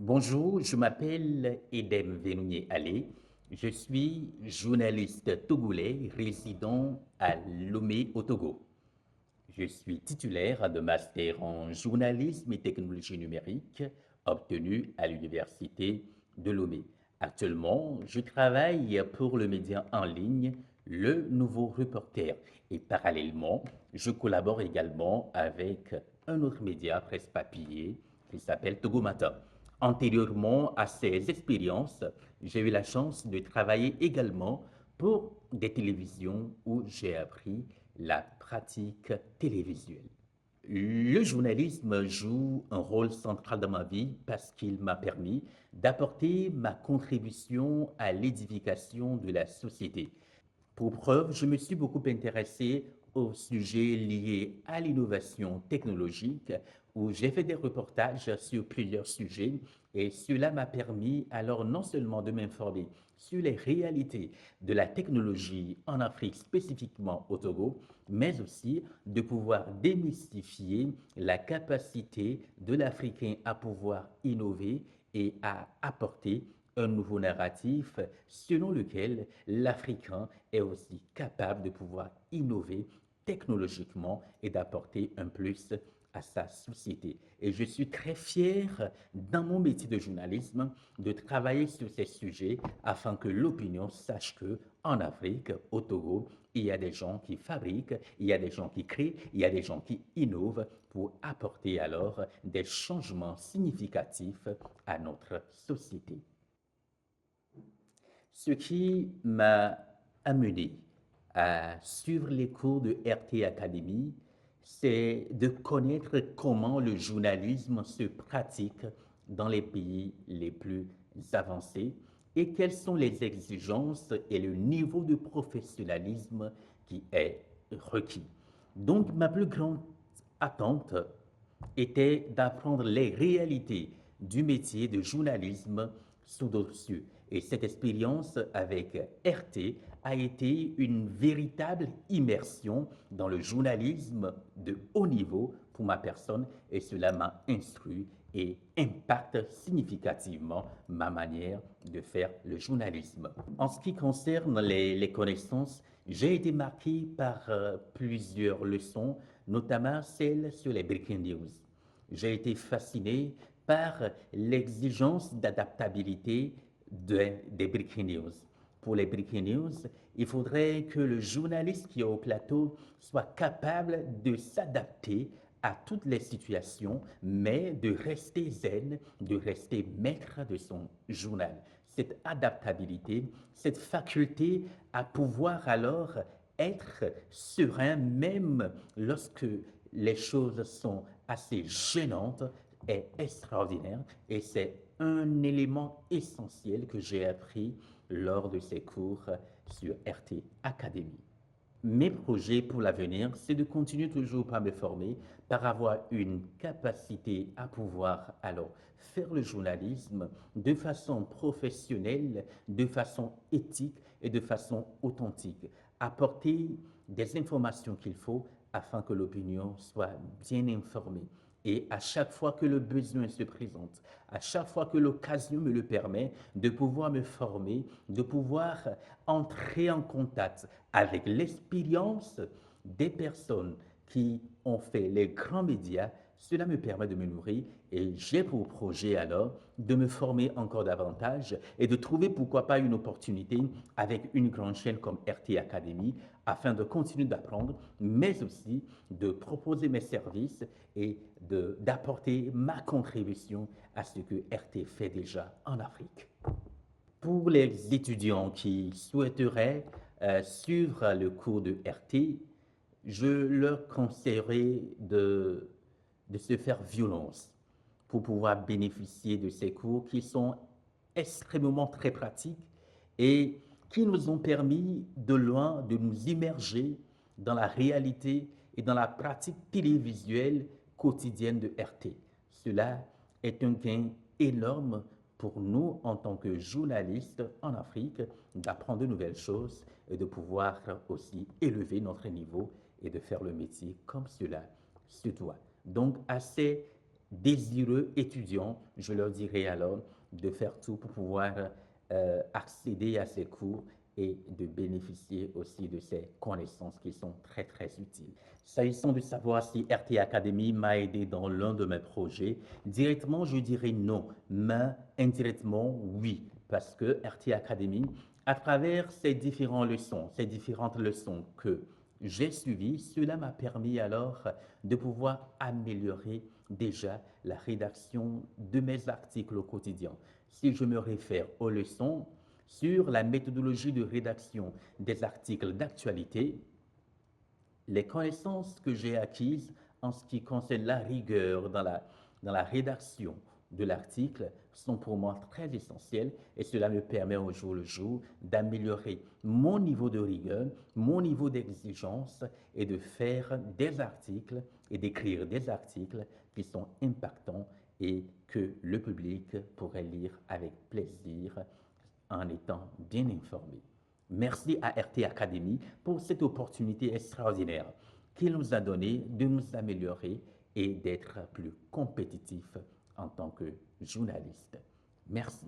Bonjour, je m'appelle Edem Venounier Allé. Je suis journaliste togolais résident à Lomé au Togo. Je suis titulaire de master en journalisme et technologie numérique obtenu à l'université de Lomé. Actuellement, je travaille pour le média en ligne Le Nouveau Reporter et parallèlement, je collabore également avec un autre média presse papier qui s'appelle Togo Matin. Antérieurement à ces expériences, j'ai eu la chance de travailler également pour des télévisions où j'ai appris la pratique télévisuelle. Le journalisme joue un rôle central dans ma vie parce qu'il m'a permis d'apporter ma contribution à l'édification de la société. Pour preuve, je me suis beaucoup intéressé aux sujets liés à l'innovation technologique, où j'ai fait des reportages sur plusieurs sujets et cela m'a permis alors non seulement de m'informer sur les réalités de la technologie en Afrique, spécifiquement au Togo, mais aussi de pouvoir démystifier la capacité de l'Africain à pouvoir innover et à apporter un nouveau narratif selon lequel l'Africain est aussi capable de pouvoir innover technologiquement et d'apporter un plus à sa société. Et je suis très fier dans mon métier de journalisme de travailler sur ces sujets afin que l'opinion sache que en Afrique, au Togo, il y a des gens qui fabriquent, il y a des gens qui créent, il y a des gens qui innovent pour apporter alors des changements significatifs à notre société. Ce qui m'a amené à suivre les cours de RT Academy, c'est de connaître comment le journalisme se pratique dans les pays les plus avancés et quelles sont les exigences et le niveau de professionnalisme qui est requis. Donc, ma plus grande attente était d'apprendre les réalités du métier de journalisme sous d'autres cieux. Et cette expérience avec RT a été une véritable immersion dans le journalisme de haut niveau pour ma personne et cela m'a instruit et impacte significativement ma manière de faire le journalisme. En ce qui concerne les connaissances, j'ai été marqué par plusieurs leçons, notamment celle sur les breaking news. J'ai été fasciné par l'exigence d'adaptabilité des breaking news. Pour les breaking news, il faudrait que le journaliste qui est au plateau soit capable de s'adapter à toutes les situations, mais de rester zen, de rester maître de son journal. Cette adaptabilité, cette faculté à pouvoir alors être serein même lorsque les choses sont assez gênantes est extraordinaire et c'est un élément essentiel que j'ai appris lors de ces cours sur RT Academy. Mes projets pour l'avenir, c'est de continuer toujours par me former, par avoir une capacité à pouvoir alors faire le journalisme de façon professionnelle, de façon éthique et de façon authentique. Apporter des informations qu'il faut afin que l'opinion soit bien informée. Et à chaque fois que le besoin se présente, à chaque fois que l'occasion me le permet, de pouvoir me former, de pouvoir entrer en contact avec l'expérience des personnes qui ont fait les grands médias, cela me permet de me nourrir et j'ai pour projet alors de me former encore davantage et de trouver pourquoi pas une opportunité avec une grande chaîne comme RT Academy afin de continuer d'apprendre, mais aussi de proposer mes services et d'apporter ma contribution à ce que RT fait déjà en Afrique. Pour les étudiants qui souhaiteraient suivre le cours de RT, je leur conseillerais de se faire violence pour pouvoir bénéficier de ces cours qui sont extrêmement très pratiques et qui nous ont permis de loin de nous immerger dans la réalité et dans la pratique télévisuelle quotidienne de RT. Cela est un gain énorme pour nous en tant que journalistes en Afrique d'apprendre de nouvelles choses et de pouvoir aussi élever notre niveau et de faire le métier comme cela se doit. Donc, à ces désireux étudiants, je leur dirais alors de faire tout pour pouvoir accéder à ces cours et de bénéficier aussi de ces connaissances qui sont très, très utiles. S'agissant de savoir si RT Academy m'a aidé dans l'un de mes projets, directement, je dirais non, mais indirectement, oui, parce que RT Academy, à travers ces différentes leçons que j'ai suivies, cela m'a permis alors de pouvoir améliorer déjà la rédaction de mes articles au quotidien. Si je me réfère aux leçons sur la méthodologie de rédaction des articles d'actualité, les connaissances que j'ai acquises en ce qui concerne la rigueur dans la rédaction de l'article sont pour moi très essentielles et cela me permet au jour le jour d'améliorer mon niveau de rigueur, mon niveau d'exigence et de faire des articles et d'écrire des articles qui sont impactants et que le public pourrait lire avec plaisir en étant bien informé. Merci à RT Academy pour cette opportunité extraordinaire qu'il nous a donnée de nous améliorer et d'être plus compétitifs en tant que journalistes. Merci.